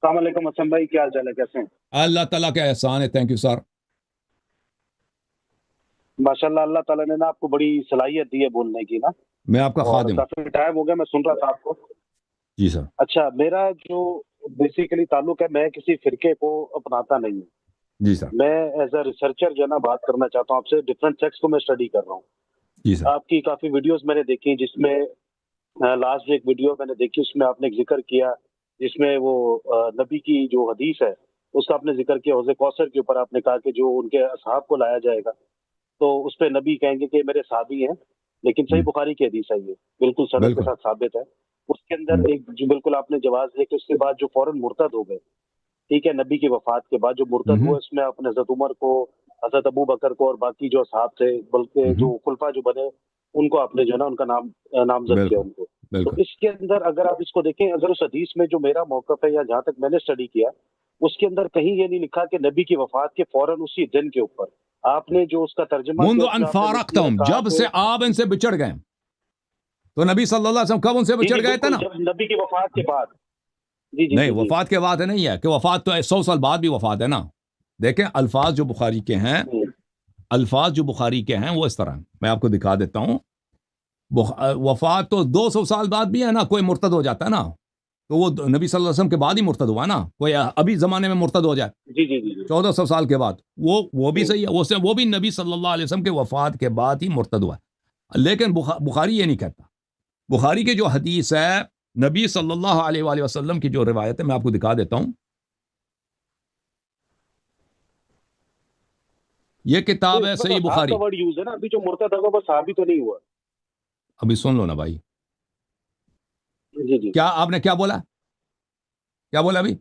السلام علیکم اسلم بھائی، کیا حال چال ہے، کیسے ہیں؟ اللہ تعالیٰ کا احسان ہے. Thank you sir. ماشاءاللہ، اللہ تعالیٰ نے نا آپ کو بڑی صلاحیت دی ہے بولنے کی نا. میں آپ کا اور خادم ہوں. کافی ٹائم ہو گیا میں سن رہا تھا آپ کو. جی سر. اچھا، میرا جو بیسیکلی تعلق ہے، میں کسی فرقے کو اپناتا نہیں ہوں. جی سر. میں ایز اے ریسرچر جو ہے نا بات کرنا چاہتا ہوں آپ سے. ڈفرینٹ سیکس کو میں اسٹڈی کر رہا ہوں. جی سر. آپ کی کافی ویڈیوز میں نے دیکھی، جس میں لاسٹ ایک ویڈیو میں نے دیکھی، اس میں آپ نے ایک ذکر کیا جس میں وہ نبی کی جو حدیث ہے اس کا آپ نے ذکر کیا. حوض کوثر کے اوپر آپ نے کہا کہ جو ان کے اصحاب کو لایا جائے گا تو اس پہ نبی کہیں گے کہ میرے صحابی ہیں. لیکن صحیح بخاری کی حدیث ہے، یہ بالکل سند کے بالکل. ساتھ ثابت ہے. اس کے اندر ایک جو بالکل آپ نے جواز دیا کہ اس کے بعد جو فوراً مرتد ہو گئے، ٹھیک ہے، نبی کی وفات کے بعد جو مرتد ہوا، اس میں آپ نے حضرت عمر کو، حضرت ابو بکر کو اور باقی جو اصحاب تھے، بلکہ جو خلفاء جو بنے ان کو آپ نے جو ہے نا ان کا نامزد کیا بالکل. ان کو. تو بالکل. اس کے اندر اگر آپ اس کو دیکھیں، اگر اس حدیث میں جو میرا موقف ہے یا جہاں تک میں نے اسٹڈی کیا، اس کے اندر کہیں یہ نہیں لکھا کہ نبی کی وفات کے فوراً اسی دن کے اوپر. آپ نے جو اس کا ترجمہ منذ کیا اس ان میں آپ نے یہ فارقتهم، کہا جب کہ سے آپ ان سے بچڑ گئے. تو نبی صلی اللہ علیہ وسلم کب ان سے جی بچڑ جی گئے تھے بالکل، نا؟ جب نبی کی وفات کے بعد. جی جی نہیں، جی جی وفات کے بعد نہیں ہے کہ وفات تو 100 سال بعد بھی وفات ہے نا. دیکھیں الفاظ جو بخاری کے ہیں، الفاظ جو بخاری کے ہیں وہ اس طرح ہیں. میں آپ کو دکھا دیتا ہوں. وفات تو 200 سال بعد بھی ہے نا. کوئی مرتد ہو جاتا ہے نا تو وہ نبی صلی اللہ علیہ وسلم کے بعد ہی مرتد ہوا نا. کوئی ابھی زمانے میں مرتد ہو جائے جی جی جی جی 1400 سال کے بعد، وہ بھی صحیح ہے. وہ بھی نبی صلی اللہ علیہ وسلم کے وفات کے بعد ہی مرتد ہوا. لیکن بخاری یہ نہیں کہتا. بخاری کی جو حدیث ہے، نبی صلی اللہ علیہ وآلہ وسلم کی جو روایت ہے، میں آپ کو دکھا دیتا ہوں. یہ کتاب ہے اس میں تو صحیح صحاب کا بخاری. ورڈ یوز ہے نا. ابھی جو مرتد ہوگا وہ صحابی تو نہیں ہوا. ابھی سن لو نا بھائی. جی جی، کیا آپ نے کیا بولا؟ کیا بولا ابھی؟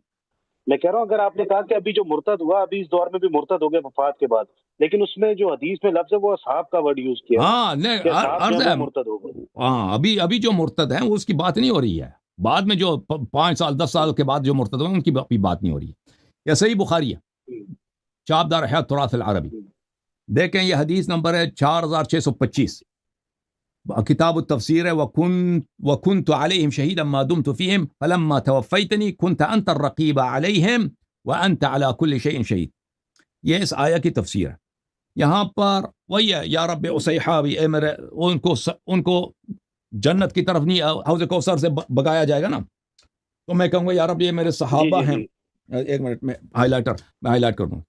میں کہہ رہا ہوں اگر آپ نے کہا کہ ابھی جو مرتد ہوا، ابھی اس دور میں بھی مرتد ہو گئے وفات کے بعد، لیکن اس میں جو حدیث میں لفظ ہے وہ اصحاب کا ورڈ یوز کیا ہے نا ہاں نہیں، کہ اصحاب جو عرض ہے ہے. وہ مرتد ہو گئے. ہاں ابھی جو مرتد ہیں اس کی بات نہیں ہو رہی ہے. بعد میں جو 5 سال 10 سال کے بعد جو مرتد ہوئے ان کی بھی بات نہیں ہو رہی ہے. یہ صحیح بخاری ہے، چابدار ہے تراث العربی. دیکھیں یہ حدیث نمبر ہے 4625. کتاب التفسیر ہے. وَكُنْتُ عَلَيْهِمْ شَهِيدًا مَا دُمْتُ فِيهِمْ فَلَمَّا تَوَفَّيْتَنِي كُنْتَ أَنْتَ الرَّقِيبَ عَلَيْهِمْ وَأَنْتَ عَلَى كُلِّ شَيْءٍ شَهِيدٌ. یہ اس آیہ کی تفسیر ہے. یہاں پر وہی ہے، یا رب اصحابی، اے میرے، ان کو جنت کی طرف نہیں حوض کوثر سے بگایا جائے گا نا، تو میں کہوں گا یا رب یہ میرے جی صحابہ جی ہیں. جی ایک منٹ میں ہائی لائٹ کر دوں.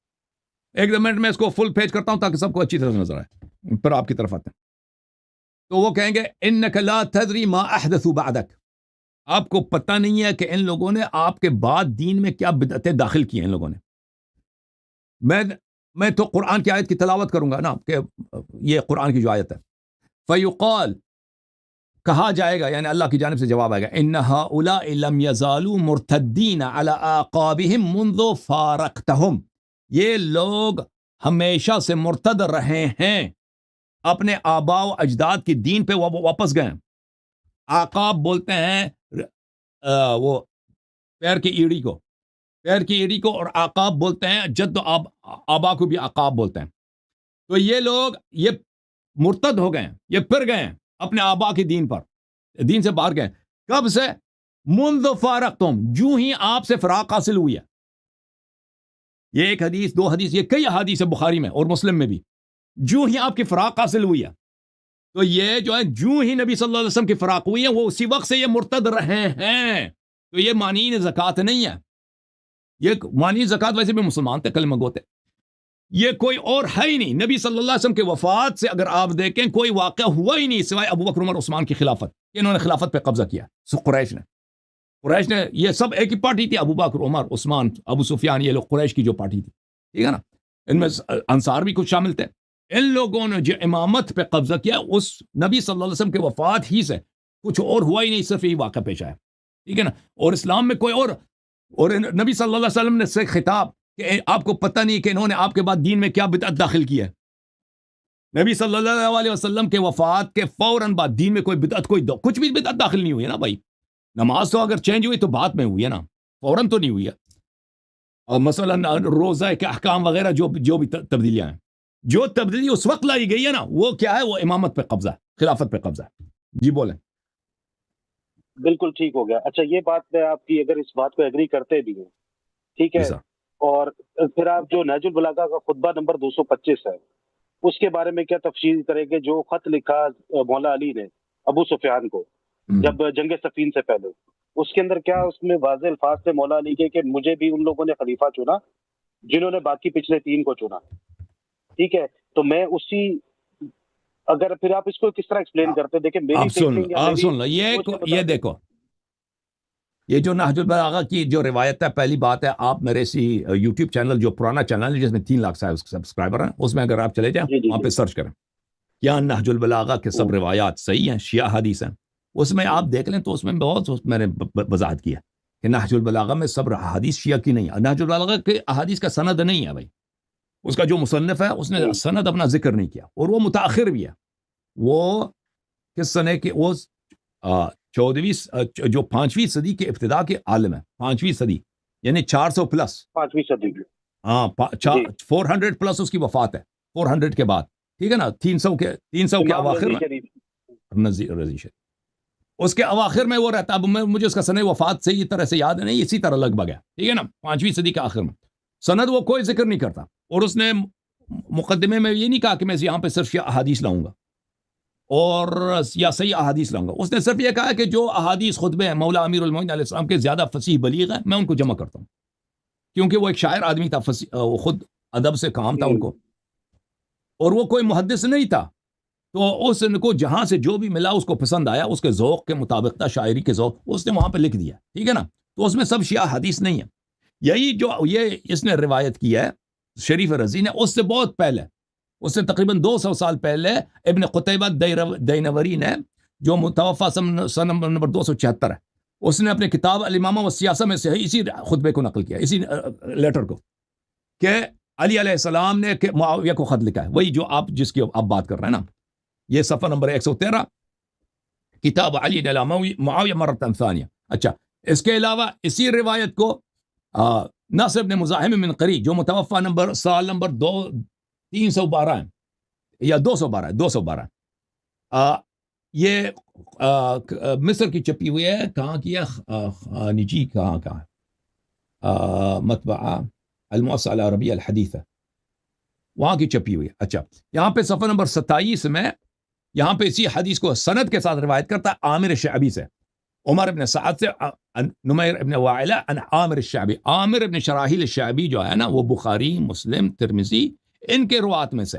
ایک منٹ میں اس کو فل پیج کرتا ہوں تاکہ سب کو اچھی طرح نظر آئے. پھر آپ کی طرف آتے ہیں. تو وہ کہیں گے انک لا تدری ما احدثوا بعدک. آپ کو پتہ نہیں ہے کہ ان لوگوں نے آپ کے بعد دین میں کیا بدعتیں داخل کی ہیں. ان لوگوں نے، میں تو قرآن کی آیت کی تلاوت کروں گا نا، کہ یہ قرآن کی جو آیت ہے. فیقال، کہا جائے گا، یعنی اللہ کی جانب سے جواب آئے گا، ان هؤلاء لم يزالوا مرتدین على اعقابهم منذ فارقتهم. یہ لوگ ہمیشہ سے مرتد رہے ہیں، اپنے آباء و اجداد کی دین پہ واپس گئے. عقاب بولتے ہیں وہ پیر کی ایڑی کو، اور عقاب بولتے ہیں جد و آبا کو بھی عقاب بولتے ہیں. تو یہ لوگ یہ مرتد ہو گئے، یہ پھر گئے اپنے آبا کی دین سے باہر گئے. کب سے؟ منذ فارقتم، جو ہی آپ سے فراق حاصل ہوئی ہے. یہ ایک حدیث، دو حدیث، یہ کئی حدیث ہے بخاری میں اور مسلم میں بھی. جو ہی آپ کی فراق حاصل ہوئی ہے، تو یہ جو ہے جو ہی نبی صلی اللہ علیہ وسلم کی فراق ہوئی ہے، وہ اسی وقت سے یہ مرتد رہے ہیں. تو یہ مانین زکوٰۃ نہیں ہے. یہ مانین زکوٰۃ ویسے بھی مسلمان تھے، کلمہ گو تھے. یہ کوئی اور ہے ہی نہیں. نبی صلی اللہ علیہ وسلم کے وفات سے اگر آپ دیکھیں کوئی واقعہ ہوا ہی نہیں سوائے ابو بکر عمر عثمان کی خلافت. انہوں نے خلافت پہ قبضہ کیا. قریش نے یہ سب ایک ہی پارٹی تھی، ابو بکر عمر عثمان ابو سفیان، یہ لوگ قریش کی جو پارٹی تھی، ٹھیک ہے نا. ان میں انصار بھی کچھ شامل تھے. ان لوگوں نے جو امامت پہ قبضہ کیا، اس نبی صلی اللہ علیہ وسلم کے وفات ہی سے کچھ اور ہوا ہی نہیں، صرف یہی واقعہ پیش آیا، ٹھیک ہے نا. اور اسلام میں کوئی اور نبی صلی اللہ علیہ وسلم نے سے خطاب کہ آپ کو پتہ نہیں کہ انہوں نے آپ کے بعد دین میں کیا بدعت داخل کی ہے. نبی صلی اللہ علیہ وسلم کے وفات کے فوراً بعد دین میں کوئی بدعت، کچھ بھی بدعت داخل نہیں ہوئی ہے نا بھائی. نماز تو اگر چینج ہوئی تو بعد میں ہوئی ہے نا، فوراً تو نہیں ہوئی ہے. اور مثلا روزہ کے احکام وغیرہ جو بھی تبدیلیاں ہیں، جو تبدیلی اس وقت لائی گئی ہے نا، وہ کیا ہے؟ وہ امامت پہ قبضہ ہے، خلافت پہ قبضہ ہے. جی بولیں. بالکل ٹھیک ہو گیا. اچھا، یہ بات میں آپ کی اگر اس بات کو ایگری کرتے بھی ہیں ٹھیک ہے. جی سر. اور پھر آپ جو نہج البلاغہ کا خطبہ نمبر 225 ہے اس کے بارے میں کیا تفصیل کریں گے؟ جو خط لکھا مولا علی نے ابو سفیان کو جب جنگ صفین سے پہلے، اس کے اندر کیا اس میں واضح الفاظ تھے مولا علی کے کہ مجھے بھی ان لوگوں نے خلیفہ چنا جنہوں نے باقی پچھلے 3 کو چنا. ٹھیک ہے، تو میں اسی، اگر پھر آپ اس کو کس طرح ایکسپلین کرتے؟ دیکھیں میری تھنکنگ آپ سن لو یہ دیکھو، یہ جو نہج البلاغہ کی جو روایت ہے، پہلی بات ہے آپ میرے اسی یوٹیوب چینل جو پرانا چینل ہے جس میں 3 لاکھ سبسکرائبر ہیں، اس میں اگر آپ چلے جائیں وہاں پہ سرچ کریں کیا نہج البلاغہ کے سب روایات صحیح ہیں، شیعہ حدیث ہیں، اس میں آپ دیکھ لیں تو اس میں بہت میں نے وضاحت کیا کہ نہج البلاغہ میں سب حدیث شیعہ کی نہیں ہے. نہج البلاغہ کے احادیث کا سند نہیں ہے بھائی، اس کا جو مصنف ہے اس نے سند اپنا ذکر نہیں کیا، اور وہ متاخر بھی ہے. وہ کس سنے کے، وہ 14ویں جو 5ویں صدی کے ابتدا کے عالم ہے، 5ویں صدی یعنی 400 پلس، 5ویں صدی، ہاں 400 پلس اس کی وفات ہے، 400 کے بعد، ٹھیک ہے نا، 300 کے اواخر میں رضی شریف اس کے اواخر میں وہ رہتا. اب مجھے اس کا سند وفات صحیح طرح سے یاد نہیں، اسی طرح لگ بھگ ہے، ٹھیک ہے نا، 5ویں صدی کے آخر میں. سند وہ کوئی ذکر نہیں کرتا، اور اس نے مقدمے میں یہ نہیں کہا کہ میں یہاں پہ صرف احادیث لاؤں گا اور یا صحیح احادیث لاؤں گا. اس نے صرف یہ کہا کہ جو احادیث خطبے ہیں مولا امیر المومنین علیہ السلام کے زیادہ فصیح بلیغ ہیں، میں ان کو جمع کرتا ہوں، کیونکہ وہ ایک شاعر آدمی تھا، وہ خود ادب سے کام تھا ان کو، اور وہ کوئی محدث نہیں تھا. تو اس کو جہاں سے جو بھی ملا اس کو پسند آیا، اس کے ذوق کے مطابق تھا، شاعری کے ذوق، اس نے وہاں پہ لکھ دیا، ٹھیک ہے نا. تو اس میں سب شیعہ حدیث نہیں ہے. یہی جو یہ اس نے روایت کی ہے شریف رضی نے، اس سے بہت پہلے، اس سے تقریباً 200 سال پہلے ابن قتیبہ دینوری نے، جو متوفا سن نمبر 276 ہے، اس نے اپنے کتاب الامامہ والسیاسہ میں سے اسی خطبے کو نقل کیا، اسی لیٹر کو، کہ علی علیہ السلام نے کہ معاویہ کو خط لکھا ہے، وہی جو آپ جس کی آپ بات کر رہے ہیں نا، یہ صفحہ نمبر 113 کتاب علی علی معاویہ مرتن ثانیہ. اچھا، اس کے علاوہ اسی روایت کو ناصر بن مزاحم من قری جو متوفا سال نمبر 312 ہے یا 212 یہ مصر کی چھپی ہوئی ہے. کہاں کی ہے نجی، کہاں مطبعہ المؤسسہ العربیہ الحدیثہ، وہاں کی چھپی ہوئی ہے. اچھا، یہاں پہ صفحہ نمبر 27 میں یہاں پہ اسی حدیث کو سند کے ساتھ روایت کرتا ہے عامر شعبی سے، عمر ابن سعد سے، نمیر ابن وائلہ ان عامر الشعبی. عامر ابن شراحیل الشعبی جو ہے نا، وہ بخاری، مسلم، ترمذی ان کے روات میں سے،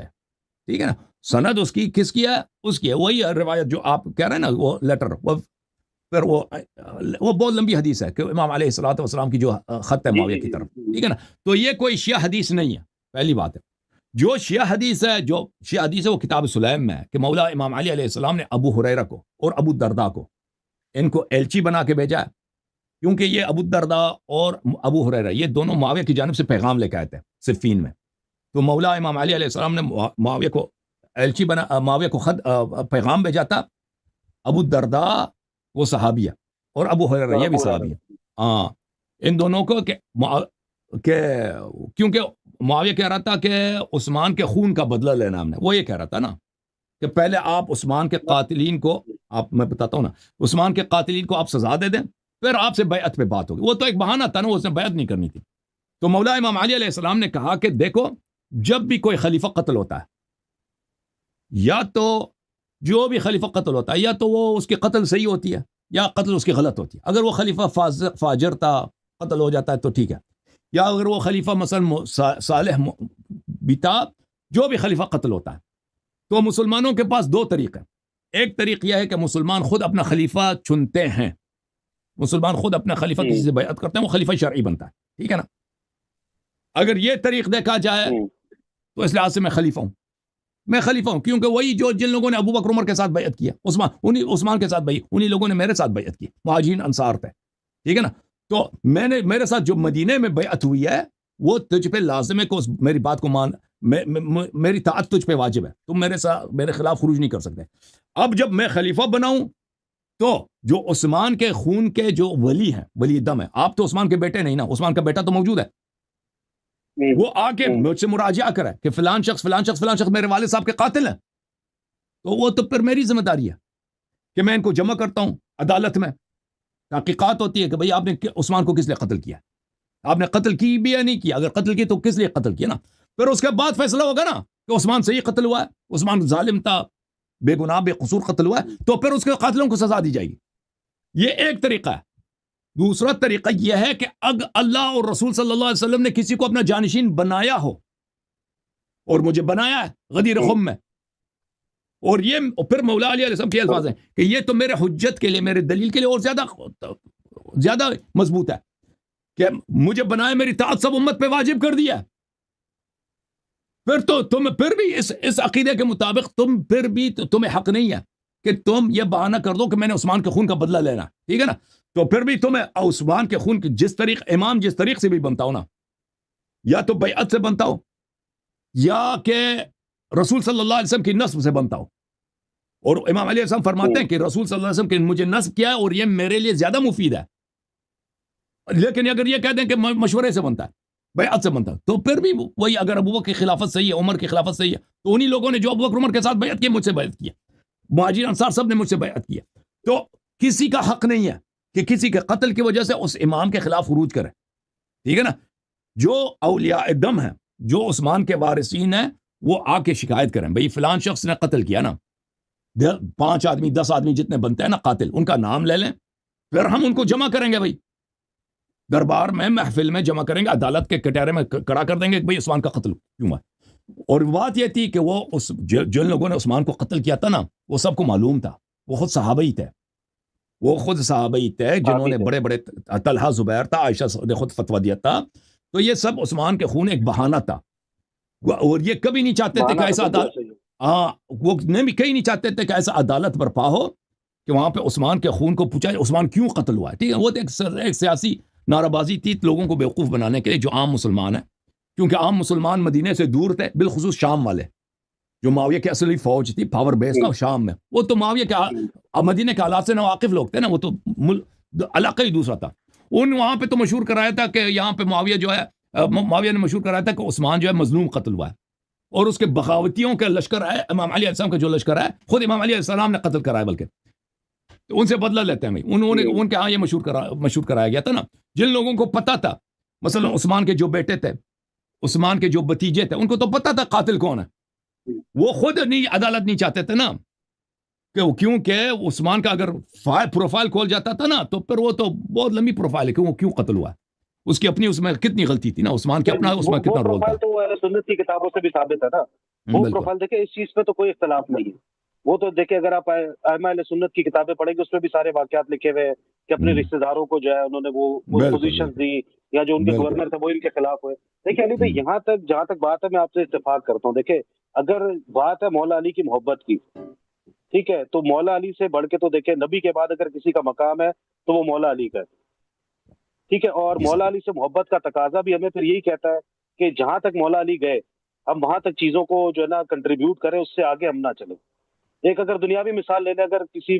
ٹھیک ہے نا. سند اس کی کس کی ہے؟ اس کی ہے. وہی روایت جو آپ کہہ رہے ہیں نا، وہ لیٹر، پھر وہ بہت لمبی حدیث ہے کہ امام علیہ الصلوۃ والسلام کی جو خط ہے معاویہ کی طرف، ٹھیک ہے نا. تو یہ کوئی شیعہ حدیث نہیں ہے، پہلی بات ہے. جو شیعہ حدیث ہے وہ کتاب سلیم میں ہے کہ مولا امام علی علیہ السلام نے ابو ہریرہ کو اور ابو الدرداء کو، ان کو ایلچی بنا کے بھیجا ہے، کیونکہ یہ ابو الدرداء اور ابو ہریرہ یہ دونوں معاویہ کی جانب سے پیغام لے کے آئے تھے صفین میں. تو مولا امام علی علیہ السلام نے معاویہ کو ایلچی بنا، معاویہ کو خط پیغام بھیجا تھا. ابو الدرداء وہ صحابی ہے اور ابو ہریرہ یہ بھی صحابی ہے. ہاں، ان دونوں کو کہ کیونکہ معاویہ کہہ رہا تھا کہ عثمان کے خون کا بدلہ لینا ہم نے، وہ یہ کہہ رہا تھا نا کہ پہلے آپ عثمان کے قاتلین کو، میں بتاتا ہوں نا، عثمان کے قاتلین کو آپ سزا دے دیں، پھر آپ سے بیعت پہ بات ہوگی. وہ تو ایک بہانہ تھا نا، اس نے بیعت نہیں کرنی تھی. تو مولا امام علی علیہ السلام نے کہا کہ دیکھو، جب بھی کوئی خلیفہ قتل ہوتا ہے، یا تو جو بھی خلیفہ قتل ہوتا ہے، یا تو وہ اس کی قتل صحیح ہوتی ہے یا قتل اس کی غلط ہوتی ہے. اگر وہ خلیفہ فاجر تھا، قتل ہو جاتا ہے تو ٹھیک ہے، یا اگر وہ خلیفہ مثلا صالح بھی تھا، جو بھی خلیفہ قتل ہوتا ہے. تو مسلمانوں کے پاس 2 طریقے ہیں. ایک طریق یہ ہے کہ مسلمان خود اپنا خلیفہ چنتے ہیں، مسلمان خود اپنا خلیفہ کسی سے بیعت کرتے ہیں، وہ خلیفہ شرعی بنتا ہے، ٹھیک ہے نا. اگر یہ طریق دیکھا جائے تو اس لحاظ سے میں خلیفہ ہوں، کیونکہ وہی جو جن لوگوں نے ابو بکر عمر کے ساتھ بیعت کیا، عثمان کے ساتھ انہی لوگوں نے میرے ساتھ بیعت کی، مہاجرین انصار تھے، ٹھیک ہے نا. تو میرے ساتھ جو مدینے میں بیعت ہوئی ہے، وہ تجھ پہ لازم ہے کہ میری بات کو مان، میری طاعت تجھ پہ واجب ہے، تم میرے خلاف خروج نہیں کر سکتے. اب جب میں خلیفہ بناؤں تو جو عثمان کے خون کے جو ولی ہیں، ولی دم ہے، آپ تو عثمان کے بیٹے نہیں نا، عثمان کا بیٹا تو موجود ہے، وہ آ کے مجھ سے مراجعہ کرے کہ فلان شخص میرے والد صاحب کے قاتل ہیں، تو وہ تو پھر میری ذمہ داری ہے کہ میں ان کو جمع کرتا ہوں، عدالت میں تحقیقات ہوتی ہے کہ بھئی آپ نے عثمان کو کس لیے قتل کیا. آپ نے قتل کی بھی یا نہیں کیا؟ اگر قتل کی تو کس لیے قتل کیا نا؟ پھر اس کے بعد فیصلہ ہوگا نا کہ عثمان صحیح قتل ہوا ہے، عثمان ظالم تھا، بے گناہ بے قصور قتل ہوا ہے، تو پھر اس کے قاتلوں کو سزا دی جائے گی۔ یہ ایک طریقہ ہے۔ دوسرا طریقہ یہ ہے کہ اگر اللہ اور رسول صلی اللہ علیہ وسلم نے کسی کو اپنا جانشین بنایا ہو، اور مجھے بنایا ہے غدیر خم میں، اور یہ پھر مولا علی علیہ السلام کے الفاظ ہیں کہ یہ تو میرے حجت کے لیے، میرے دلیل کے لیے اور زیادہ مضبوط ہے کہ مجھے بنائے، میری اطاعت سب امت پہ واجب کر دیا۔ پھر تو تم پھر بھی اس عقیدے کے مطابق تمہیں حق نہیں ہے کہ تم یہ بہانہ کر دو کہ میں نے عثمان کے خون کا بدلہ لینا، ٹھیک ہے نا؟ تو پھر بھی تمہیں عثمان کے خون کی امام جس طریق سے بھی بنتا ہو نا، یا تو بیعت سے بنتا ہو یا کہ رسول صلی اللہ علیہ وسلم کی نسب سے بنتا ہو۔ اور امام علیہ السلام فرماتے ہیں کہ رسول صلی اللہ علیہ وسلم کی مجھے نسب کیا ہے اور یہ میرے لیے زیادہ مفید ہے، لیکن اگر یہ کہہ دیں کہ مشورے سے بنتا ہے، بیعت سے بنتا ہے، تو پھر بھی وہی، اگر ابو بکر کی خلافت صحیح ہے، عمر کی خلافت صحیح ہے، تو انہی لوگوں نے جو ابو بکر عمر کے ساتھ بیعت کی مجھ سے بیعت کیا، مہاجرین انصار سب نے مجھ سے بیعت کیا۔ تو کسی کا حق نہیں ہے کہ کسی کے قتل کی وجہ سے اس امام کے خلاف خروج کرے، ٹھیک ہے نا؟ جو اولیاء دم ہیں، جو عثمان کے وارثین ہیں، وہ آ کے شکایت کریں، بھئی فلان شخص نے قتل کیا نا، 5 آدمی 10 آدمی جتنے بنتے ہیں نا قاتل، ان کا نام لے لیں، پھر ہم ان کو جمع کریں گے، بھئی دربار میں، محفل میں جمع کریں گے، عدالت کے کٹہرے میں کھڑا کر دیں گے کہ بھئی عثمان کا قتل کیوں ہوا۔ اور بات یہ تھی کہ وہ جن لوگوں نے عثمان کو قتل کیا تھا نا، وہ سب کو معلوم تھا، وہ خود صحابہ ہی تھے جنہوں نے بڑے بڑے، طلحہ زبیر تھا، عائشہ نے خود فتویٰ دیا تھا، تو یہ سب عثمان کے خون ایک بہانہ تھا، اور یہ کبھی نہیں چاہتے تھے کہ ایسا وہ کہیں نہیں چاہتے تھے کہ ایسا عدالت برپا ہو کہ وہاں پہ عثمان کے خون کو پوچھا عثمان کیوں قتل ہوا ہے، ٹھیک ہے؟ وہ ایک سیاسی نعرہ بازی تھی لوگوں کو بیوقوف بنانے کے لیے، جو عام مسلمان ہیں، کیونکہ عام مسلمان مدینے سے دور تھے، بالخصوص شام والے، جو معاویہ کی اصلی فوج تھی، پاور بیس تھا شام میں، وہ تو معاویہ کے مدینے کے حالات سے ناواقف لوگ تھے نا، وہ تو علاقہ ہی دوسرا تھا۔ وہاں پہ تو مشہور کرایا تھا کہ یہاں پہ معاویہ نے مشہور کرایا تھا کہ عثمان جو ہے مظلوم قتل ہوا ہے، اور اس کے بغاوتیوں کا لشکر ہے، امام علی علیہ السلام کا جو لشکر ہے، خود امام علی علیہ السلام نے قتل کرایا، بلکہ تو ان سے بدلہ لیتے ہیں۔ انہوں نے ان کے ہاں یہ مشہور کرایا گیا تھا نا، جن لوگوں کو پتا تھا، مثلا عثمان کے جو بیٹے تھے، عثمان کے جو بتیجے تھے، ان کو تو پتا تھا قاتل کون ہے، وہ خود نہیں عدالت نہیں چاہتے تھے نا، کیونکہ عثمان کا اگر پروفائل کھول جاتا تھا نا، تو پھر وہ تو بہت لمبی پروفائل ہے کہ وہ کیوں قتل ہوا ہے، اس کی اپنی اس میں کتنی غلطی تھی نا، عثمان کی اپنا اس میں کتنا رول تھا۔ تو اہل سنت کی کتابوں سے بھی ثابت ہے نا، وہ پروفائل دیکھیں، اس چیز پہ تو کوئی اختلاف نہیں ہے، وہ تو دیکھیں اگر آپ ائمہ اہل سنت کی کتابیں پڑھیں گے، اس میں بھی سارے واقعات لکھے ہوئے ہیں کہ اپنے رشتہ داروں کو جو ہے انہوں نے وہ پوزیشن دی، یا جو ان کے گورنر تھے وہ ان کے خلاف ہوئے۔ دیکھیں علی بھائی، یہاں تک جہاں تک بات ہے، میں آپ سے اتفاق کرتا ہوں، دیکھیں اگر بات ہے مولا علی کی محبت کی، ٹھیک ہے، تو مولا علی سے بڑھ کے تو دیکھیں نبی کے بعد اگر کسی کا مقام ہے تو وہ مولا علی کا ہے، ٹھیک ہے، اور مولا علی سے محبت کا تقاضا بھی ہمیں پھر یہی کہتا ہے کہ جہاں تک مولا علی گئے، ہم وہاں تک چیزوں کو جو ہے نا کنٹریبیوٹ کریں، اس سے آگے ہم نہ چلیں۔ ایک اگر دنیاوی مثال لے لیں، اگر کسی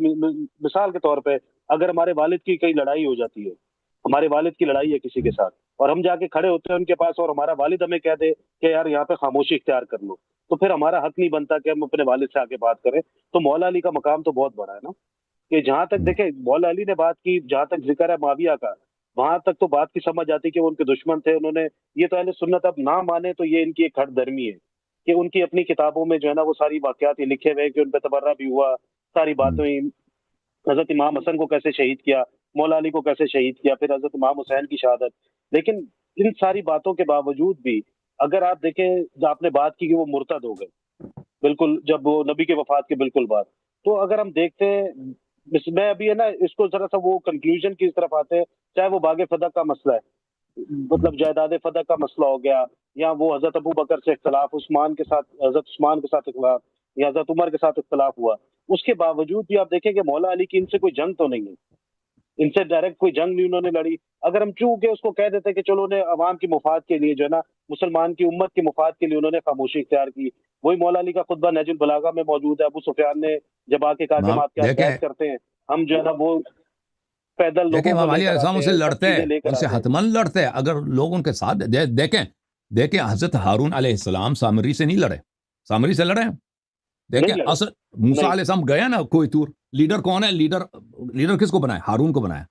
مثال کے طور پہ اگر ہمارے والد کی کئی لڑائی ہو جاتی ہے، ہمارے والد کی لڑائی ہے کسی کے ساتھ، اور ہم جا کے کھڑے ہوتے ہیں ان کے پاس، اور ہمارا والد ہمیں کہہ دے کہ یار یہاں پہ خاموشی اختیار کر لو، تو پھر ہمارا حق نہیں بنتا کہ ہم اپنے والد سے آگے بات کریں۔ تو مولا علی کا مقام تو بہت بڑا ہے نا، کہ جہاں تک دیکھیں مولا علی نے بات کی، جہاں تک ذکر ہے معاویہ کا، وہاں تک تو بات کی سمجھ آتی کہ وہ ان کے دشمن تھے، انہوں نے یہ تو اہل سنت اب نہ مانے تو یہ ان کی ایک ہٹ درمی ہے کہ ان کی اپنی کتابوں میں جو ہے نا وہ ساری واقعات یہ لکھے ہوئے کہ ان پہ تبرہ بھی ہوا، ساری باتیں، حضرت امام حسن کو کیسے شہید کیا، مولا علی کو کیسے شہید کیا، پھر حضرت امام حسین کی شہادت۔ لیکن ان ساری باتوں کے باوجود بھی اگر آپ دیکھیں، جو آپ نے بات کی کہ وہ مرتد ہو گئے بالکل جب وہ نبی کے وفات کے بالکل بعد، تو اگر ہم دیکھتے ہیں، میں ابھی ہے نا اس کو ذرا سا وہ کنکلوژن کی طرف آتے ہیں، چاہے وہ باغ فتح کا مسئلہ ہے، مطلب جائیداد فتح کا مسئلہ ہو گیا، یا وہ حضرت ابو بکر سے اختلاف، حضرت عثمان کے ساتھ اختلاف، یا حضرت عمر کے ساتھ اختلاف ہوا، اس کے باوجود بھی آپ دیکھیں کہ مولا علی کی ان سے کوئی جنگ تو نہیں ہے، ان سے ڈائریکٹ کوئی جنگ نہیں انہوں نے لڑی۔ اگر ہم چونکہ اس کو کہہ دیتے کہ چلو انہیں عوام کی مفاد کے لیے جو ہے نا، مسلمان کی امت کی مفاد کے لیے انہوں نے خاموشی اختیار کی، وہی مولا علی کا خطبہ نہج البلاغہ میں موجود ہے، ابو سفیان نے جب آ کے کہا کہ ہم آپ کے ساتھ بیعت کرتے ہیں، ہم جو ہے نا وہ پیدل دیکھیں لوگوں امام کو علی علیہ السلام سے لڑتے ہیں، ان سے ہیں۔ حتماً لڑتے ہیں، اگر لوگ ان کے ساتھ دیکھیں حضرت ہارون علیہ السلام سامری سے نہیں لڑے، سامری سے لڑے ہیں، دیکھیں اصل موسیٰ علیہ السلام گیا نا کوئی طور، لیڈر کون ہے؟ لیڈر کس کو بنایا؟ ہارون کو بنایا،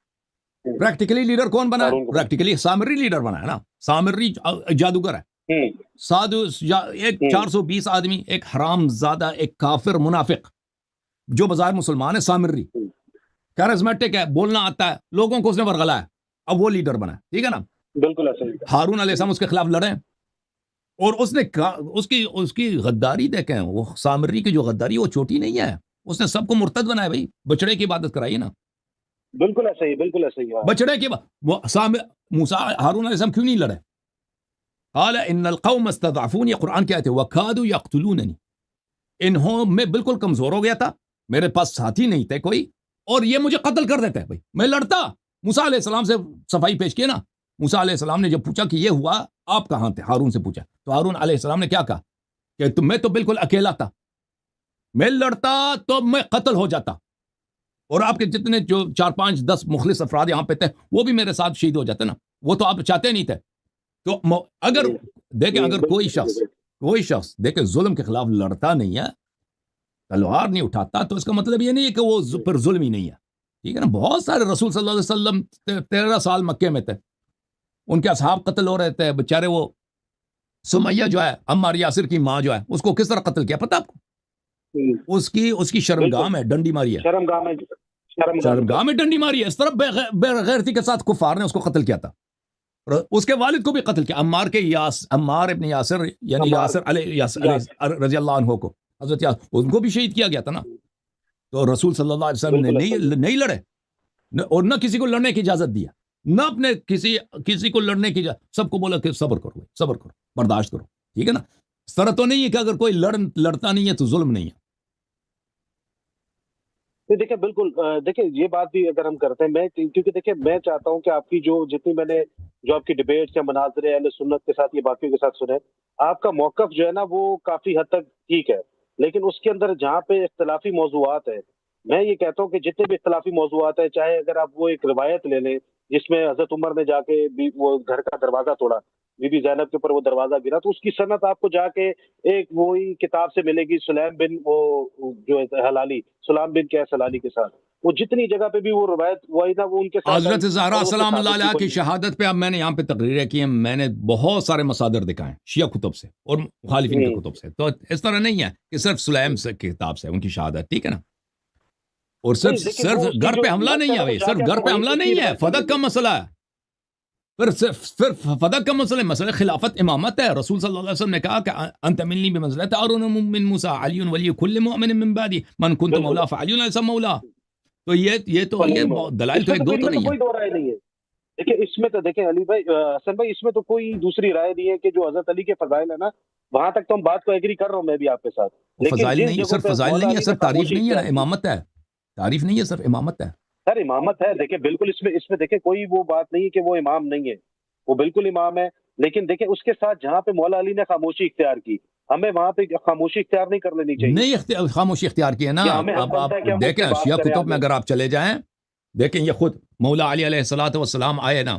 پریکٹیکلی لیڈر کون بنا ہے؟ ہارون کو پریکٹیکلی سامری لیڈر بنا ہے نا، سامری جادوگر ہے، سادو ایک 420 آدمی، ایک حرام زادہ، ایک کافر منافق جو بظاہر مسلمان ہے، سامری کیرزمیٹک ہے، بولنا آتا ہے، لوگوں کو اس نے ورغلا ہے، اب وہ لیڈر بنا ہے، ٹھیک ہے نا۔ بالکل ایسا ہی ہارون علیہ السلام اس کے خلاف لڑے، اور اس نے اس کی غداری دیکھیں، وہ سامری کی جو غداری وہ چھوٹی نہیں ہے، اس نے سب کو مرتد بنایا بھائی، بچڑے کی عبادت کرائی نا، بالکل ایسا ہی بالکل ایسا ہی بچڑے کی موسیٰ ہارون علیہ السلام کیوں نہیں لڑے؟ قال ان القوم استضعفونی، یہ قرآن کی آیت ہے، وکادوا یقتلوننی، انہوں میں بالکل کمزور ہو گیا تھا، میرے پاس ساتھی نہیں تھے کوئی، اور یہ مجھے قتل کر دیتے بھائی، میں لڑتا۔ موسیٰ علیہ السلام سے صفائی پیش کی نا، موسیٰ علیہ السلام نے جب پوچھا کہ یہ ہوا آپ کہاں تھے، ہارون سے پوچھا، تو ہارون علیہ السلام نے کیا کہا کہ میں تو بالکل اکیلا تھا، میں لڑتا تو میں قتل ہو جاتا، اور آپ کے جتنے جو 4-5-10 مخلص افراد یہاں پہ تھے وہ بھی میرے ساتھ شہید ہو جاتے نا، وہ تو آپ چاہتے نہیں تھے۔ تو اگر دیکھیں، اگر کوئی شخص دیکھیں ظلم کے خلاف لڑتا نہیں ہے، تلوار نہیں اٹھاتا، تو اس کا مطلب یہ نہیں ہے کہ وہ پر ظلم ہی نہیں ہے، ٹھیک ہے نا۔ بہت سارے رسول صلی اللہ علیہ وسلم 13 سال مکے میں تھے، ان کے اصحاب قتل ہو رہے تھے بیچارے، وہ سمیہ جو ہے عمار یاسر کی ماں جو ہے، اس کو کس طرح قتل کیا پتہ آپ کو؟ اس کی شرمگاہ میں ڈنڈی ماری ہے، شرمگاہ میں ڈنڈی ماری ہے، اس طرح بے غیرتی کے ساتھ کفار نے اس کو قتل کیا تھا، اور اس کے والد کو بھی قتل کیا، عمار ابن یاسر، یعنی یاسر علیہ رضی اللہ عنہ کو، حضرت یاسر، ان کو بھی شہید کیا گیا تھا نا۔ تو رسول صلی اللہ علیہ وسلم نے نہیں لڑے، اور نہ کسی کو لڑنے کی اجازت دیا، نہ اپنے کسی کو لڑنے کی اجازت، سب کو بولا کہ صبر کرو، برداشت کرو، ٹھیک ہے نا۔ اس طرح تو نہیں ہے کہ اگر کوئی لڑتا نہیں ہے تو ظلم نہیں ہے۔ دیکھیں بالکل، دیکھیں یہ بات بھی اگر ہم کرتے ہیں، میں کیونکہ دیکھیں میں چاہتا ہوں کہ آپ کی جتنی میں نے جو آپ کی ڈیبیٹس یا مناظرے اہل سنت کے ساتھ، یہ باقیوں کے ساتھ سنے، آپ کا موقف جو ہے نا وہ کافی حد تک ٹھیک ہے، لیکن اس کے اندر جہاں پہ اختلافی موضوعات ہیں، میں یہ کہتا ہوں کہ جتنے بھی اختلافی موضوعات ہیں، چاہے اگر آپ وہ ایک روایت لے لیں جس میں حضرت عمر نے جا کے وہ گھر کا دروازہ توڑا، بی بی زینب کے اوپر وہ دروازہ گرا، تو اس کی سند آپ کو جا کے ایک وہی کتاب سے ملے گی، سلیم بن وہ جو حلالی، سلام بن کیس حلالی کے ساتھ، وہ جتنی جگہ پہ بھی وہ روایت وہی نا، وہ ان کے ساتھ حضرت زہرا سلام اللہ علیہ کی شہادت پہ اب میں نے یہاں پہ تقریریں کی ہیں، میں نے بہت سارے مصادر دکھائے شیعہ کتب سے اور مخالفین کے کتب سے، تو اس طرح نہیں ہے کہ صرف سلیم سے کتاب سے ان کی شہادت، ٹھیک ہے نا۔ اور صرف گھر پہ حملہ نہیں ہے بھائی، صرف گھر پہ حملہ نہیں ہے، فدق کا مسئلہ ہے، پھر صرف فدق کا مسئلہ خلافت امامت ہے۔ رسول صلی اللہ علیہ وسلم نے کہا کہ انت منی بمنزلۃ ہارون من موسیٰ علی ولی کل مؤمن من بعدی من کنت مولا فعلی علیہ مولا۔ تو یہ دلائل تو ایک دو تو نہیں ہے، کوئی دو رائے نہیں ہے۔ دیکھیں اس میں تو دیکھیں علی بھائی، حسن بھائی، اس میں تو کوئی دوسری رائے نہیں ہے کہ جو حضرت علی کے فضائل ہے نا، وہاں تک تو ہم بات کو ایگری کر رہا ہوں میں بھی آپ کے ساتھ، فضائل نہیں، صرف فضائل نہیں ہے، صرف تعریف نہیں ہے، امامت ہے، تعریف نہیں ہے، صرف امامت ہے۔ سر امامت ہے، دیکھیں بالکل اس میں دیکھیں کوئی وہ بات نہیں ہے کہ وہ امام نہیں ہے، وہ بالکل امام ہے، لیکن دیکھیں اس کے ساتھ جہاں پہ مولا علی نے خاموشی اختیار کی، ہمیں وہاں پہ خاموشی اختیار نہیں کر لینی چاہیے، نہیں خاموشی اختیار کی ہے نا۔ اب آپ دیکھیں شیعہ کتب میں اگر آپ چلے جائیں، دیکھیں یہ خود مولا علی علیہ الصلوۃ والسلام آئے نا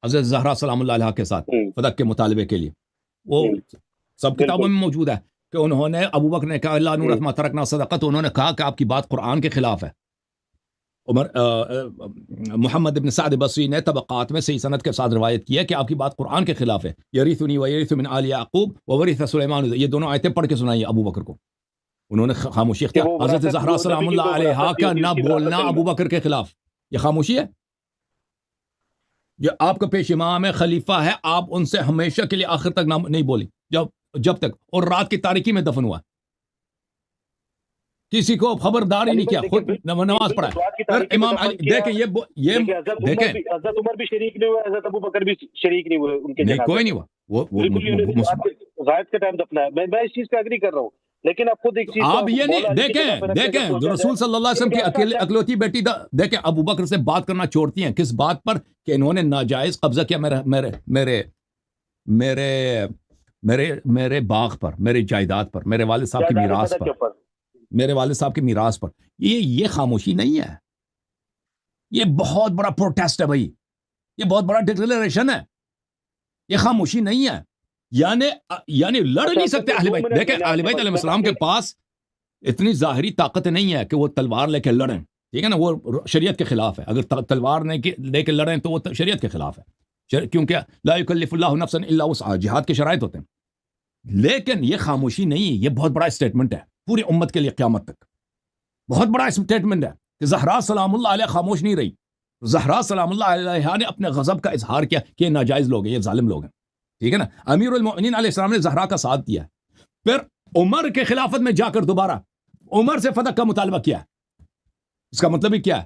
حضرت زہرا سلام اللہ علیہ کے ساتھ فدق کے مطالبے کے لیے، وہ سب کتابوں میں موجود ہے کہ انہوں نے، ابو بکر نے کہا اللہ نورث ما ترکنا صدقہ، تو انہوں نے کہا کہ آپ کی بات قرآن کے خلاف ہے۔ محمد ابن سعد بصری نے طبقات میں صحیح سند کے ساتھ روایت کی ہے کہ آپ کی بات قرآن کے خلاف ہے، یریثنی ویرث من آل یعقوب وورث سلیمان، یہ دونوں آیتیں پڑھ کے سنائی ابو بکر کو، انہوں نے خاموشی اختیار۔ حضرت زہرا سلام اللہ علیہا کا نہ بولنا ابو بکر کے خلاف، یہ خاموشی ہے، یہ آپ کا پیش امام ہے، خلیفہ ہے، آپ ان سے ہمیشہ کے لیے آخر تک نہیں بولی، جب تک، اور رات کی تاریکی میں دفن ہوا، کسی کو خبردار ہی نہیں کیا، خود نماز پڑھا۔ پھر امام علی دیکھیں، یہ دیکھیں حضرت عمر بھی شریک نہیں ہوئے، حضرت ابو بکر بھی شریک نہیں ہوئے، ان کے نہیں، کوئی نہیں ہوا، وہ غائب کے ٹائم دفنا ہے، میں اس چیز پہ اگری کر رہا ہوں، لیکن اب خود ایک چیز آپ یہ نہیں دیکھیں جو رسول صلی اللہ علیہ وسلم کی اکلوتی بیٹی دیکھیں ابو بکر سے بات کرنا چھوڑتی ہیں، کس بات پر؟ کہ انہوں نے ناجائز قبضہ کیا میرے باغ پر، میری جائیداد پر، میرے والد صاحب کی میراث پر، میرے والد صاحب کی میراث پر۔ یہ خاموشی نہیں ہے، یہ بہت بڑا پروٹیسٹ ہے بھائی، یہ بہت بڑا ڈکلیریشن ہے، یہ خاموشی نہیں ہے، یعنی لڑ نہیں سکتے اہل بیت۔ دیکھیں اہل بیت علیہ السلام کے پاس اتنی ظاہری طاقت نہیں ہے کہ وہ تلوار لے کے لڑیں، ٹھیک ہے نا, وہ شریعت کے خلاف ہے. اگر تلوار لے کے لڑیں تو وہ شریعت کے خلاف ہے, کیونکہ لا یکلف اللہ نفسا الا وسعها, جہاد کے شرائط ہوتے ہیں. لیکن یہ خاموشی نہیں, یہ بہت بڑا اسٹیٹمنٹ ہے پوری امت کے لیے قیامت تک. بہت بڑا اسٹیٹمنٹ ہے کہ زہرا سلام اللہ علیہ خاموش نہیں رہی. زہرا سلام اللہ علیہ نے اپنے غضب کا اظہار کیا کہ یہ ناجائز لوگ ہیں, یہ ظالم لوگ ہیں. ٹھیک ہے نا, امیر المؤمنین علیہ السلام نے زہرا کا ساتھ دیا. پھر عمر کے خلافت میں جا کر دوبارہ عمر سے فتح کا مطالبہ کیا. اس کا مطلب ہی کیا ہے؟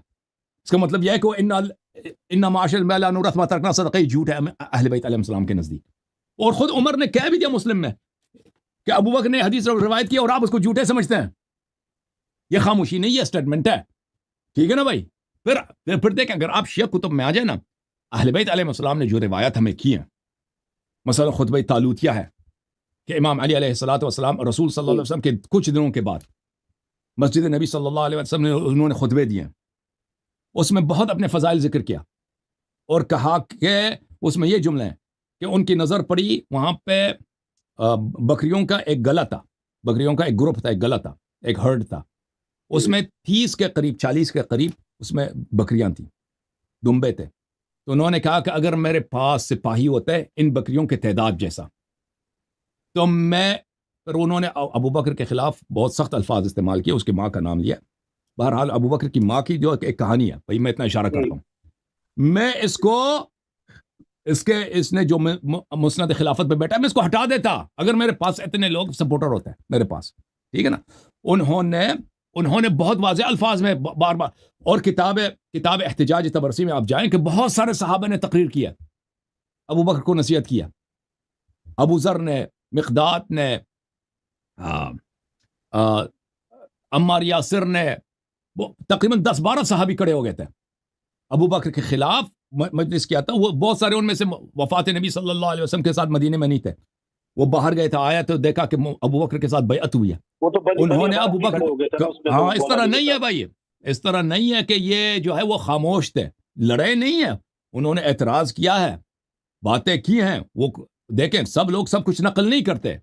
اس کا مطلب یہ ہے کہ ان معاشر میں لا نورث ما ترکنا صدقہ, جھوٹ ہے اہل بیت علیہ السلام کے نزدیک. اور خود عمر نے کہہ بھی دیا مسلم میں کہ ابو بکر نے حدیث روایت کی اور آپ اس کو جھوٹے سمجھتے ہیں. یہ خاموشی نہیں, یہ اسٹیٹمنٹ ہے. ٹھیک ہے نا بھائی. پھر دیکھیں, اگر آپ شیعہ کتب میں آ جائیں نا, اہل بیت علیہ السلام نے جو روایات ہمیں کی ہیں, مثلا خطبہ طالوتیہ ہے کہ امام علی علیہ الصلوۃ والسلام رسول صلی اللہ علیہ وسلم کے کچھ دنوں کے بعد مسجد نبی صلی اللہ علیہ وسلم نے انہوں نے خطبے دیے. اس میں بہت اپنے فضائل ذکر کیا اور کہا کہ اس میں یہ جملے ہیں کہ ان کی نظر پڑی وہاں پہ بکریوں کا ایک گلا تھا, بکریوں کا ایک گروپ تھا, ایک گلا تھا, ایک ہرڈ تھا. اس میں 30 کے قریب 40 کے قریب اس میں بکریاں تھیں, دمبے تھے. تو انہوں نے کہا کہ اگر میرے پاس سپاہی ہوتے ان بکریوں کے تعداد جیسا تو میں, پھر انہوں نے ابو بکر کے خلاف بہت سخت الفاظ استعمال کیے, اس کی ماں کا نام لیا. بہرحال ابو بکر کی ماں کی جو ایک کہانی ہے, بھائی میں اتنا اشارہ کرتا ہوں, میں اس نے جو مسند خلافت پہ بیٹھا, میں اس کو ہٹا دیتا اگر میرے پاس اتنے لوگ سپورٹر ہوتے ہیں میرے پاس. ٹھیک ہے نا. انہوں نے بہت واضح الفاظ میں بار بار, اور کتاب احتجاج تبرسی میں آپ جائیں کہ بہت سارے صحابہ نے تقریر کیا, ابو بکر کو نصیحت کیا. ابو ذر نے, مقداد نے, عمار یاسر نے, تقریباً 10-12 صحابی کھڑے ہو گئے تھے ابو بکر کے خلاف مجلس کیا تھا. وہ بہت سارے ان میں سے وفات نبی صلی اللہ علیہ وسلم کے ساتھ مدینے میں نہیں تھے, وہ باہر گئے تھے. آیا تو دیکھا کہ ابو بکر کے ساتھ بیعت ہوئی ہے. انہوں نے ابو بکر, ہاں اس طرح نہیں ہے بھائی, اس طرح نہیں ہے کہ یہ جو ہے وہ خاموش تھے, لڑے نہیں ہیں. انہوں نے اعتراض کیا ہے, باتیں کی ہیں. وہ دیکھیں سب لوگ سب کچھ نقل نہیں کرتے.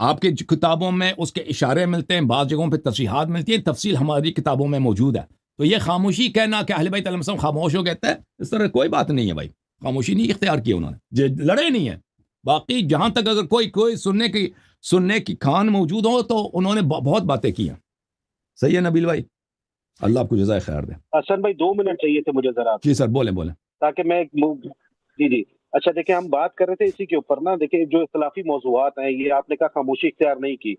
آپ کے کتابوں میں اس کے اشارے ملتے ہیں, بعض جگہوں پہ تصریحات ملتی ہیں, تفصیل ہماری کتابوں میں موجود ہے. تو یہ خاموشی کہنا کہ اہل بیت علیہ السلام خاموش ہو گئے, اس طرح کوئی بات نہیں ہے بھائی. خاموشی نہیں اختیار کی انہوں نے, لڑے نہیں ہیں. باقی جہاں تک اگر کوئی سننے کی کان موجود ہو تو انہوں نے بہت باتیں کی ہیں. صحیح ہے نبیل بھائی, اللہ آپ کو جزائے خیر دے. حسن بھائی 2 منٹ چاہیے تھے مجھے ذرا. جی سر بولیں تاکہ میں جی اچھا دیکھیں, ہم بات کر رہے تھے اسی کے اوپر نا. دیکھیں جو اختلافی موضوعات ہیں, یہ آپ نے کہا خاموشی اختیار نہیں کی,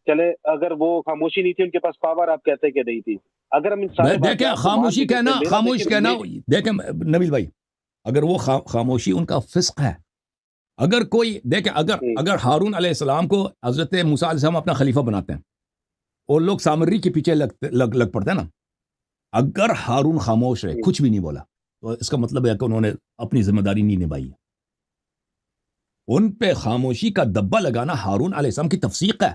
چلے اگر وہ خاموشی نہیں تھی, ان کے پاس پاور آپ کہتے کہ نہیں تھی. اگر ہم دیکھیں خاموشی کہنا دیکھیں نبیل بھائی, اگر وہ خاموشی ان کا فسق ہے. اگر کوئی دیکھیں, اگر ہارون علیہ السلام کو حضرت موسیٰ علیہ السلام اپنا خلیفہ بناتے ہیں اور لوگ سامری کے پیچھے لگ پڑتے ہیں نا, اگر ہارون خاموش رہے, کچھ بھی نہیں بولا, تو اس کا مطلب ہے کہ انہوں نے اپنی ذمہ داری نہیں نبھائی ہے. ان پہ خاموشی کا دبا لگانا ہارون علیہ السلام کی تفسیق ہے.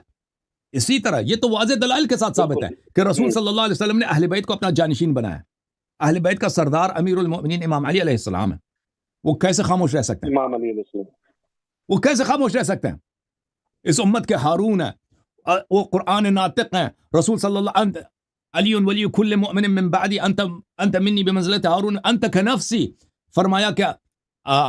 اسی طرح یہ تو واضح دلائل کے ساتھ ثابت ہے کہ رسول صلی اللہ علیہ وسلم نے اہل بیت کو اپنا جانشین بنایا. اہل بیت کا سردار امیر المؤمنین امام علی علیہ السلام ہے, وہ کیسے خاموش رہ سکتے ہیں؟ امام علی علیہ السلام وہ کیسے خاموش رہ سکتے ہیں؟ اس امت کے ہارون ہیں, وہ قرآن ناطق ہیں. رسول صلی اللہ علیہ وسلم علی ولی کل مؤمن من بعدی انت منی بمنزلت ہارون انت کنفسی, فرمایا کیا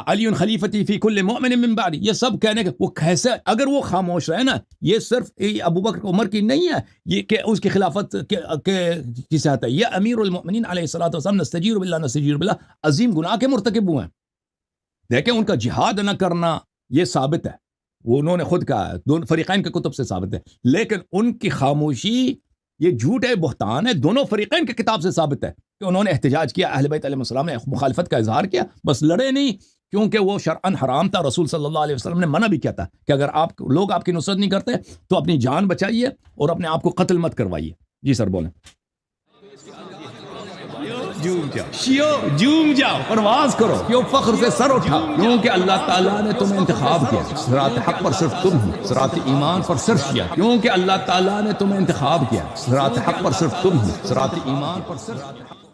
علی خلیفتی فی کل مؤمن من بعدی. یہ سب کہنے کہ وہ کیسے, اگر وہ خاموش رہے نا, یہ صرف ابو بکر عمر کی نہیں ہے یہ کہ اس کی خلافت کی صحت ہے, یہ امیر المؤمنین علیہ الصلوۃ والسلام نستجیر باللہ عظیم گناہ کے مرتکب ہوئے ہیں. دیکھیں ان کا جہاد نہ کرنا یہ ثابت ہے, وہ انہوں نے خود کہا ہے, دونوں فریقین کے کتب سے ثابت ہے. لیکن ان کی خاموشی یہ جھوٹ ہے, بہتان ہے, دونوں فریقین کے کتاب سے ثابت ہے کہ انہوں نے احتجاج کیا, اہل بیت علیہ السلام نے مخالفت کا اظہار کیا, بس لڑے نہیں, کیونکہ وہ شرعاً حرام تھا. رسول صلی اللہ علیہ وسلم نے منع بھی کیا تھا کہ اگر لوگ آپ کی نصرت نہیں کرتے تو اپنی جان بچائیے اور اپنے آپ کو قتل مت کروائیے. جی سر بولیں. جوم جاؤ, پرواز کرو, کیوں فخر سے سر اٹھا, کیونکہ اللہ تعالیٰ نے تمہیں انتخاب کیا. صراط حق پر صرف تم ہو, صراط ایمان پر صرف کیا, کیونکہ اللہ تعالیٰ نے تمہیں انتخاب کیا. صراط حق پر صرف تم ہو, صراط ایمان پر صرف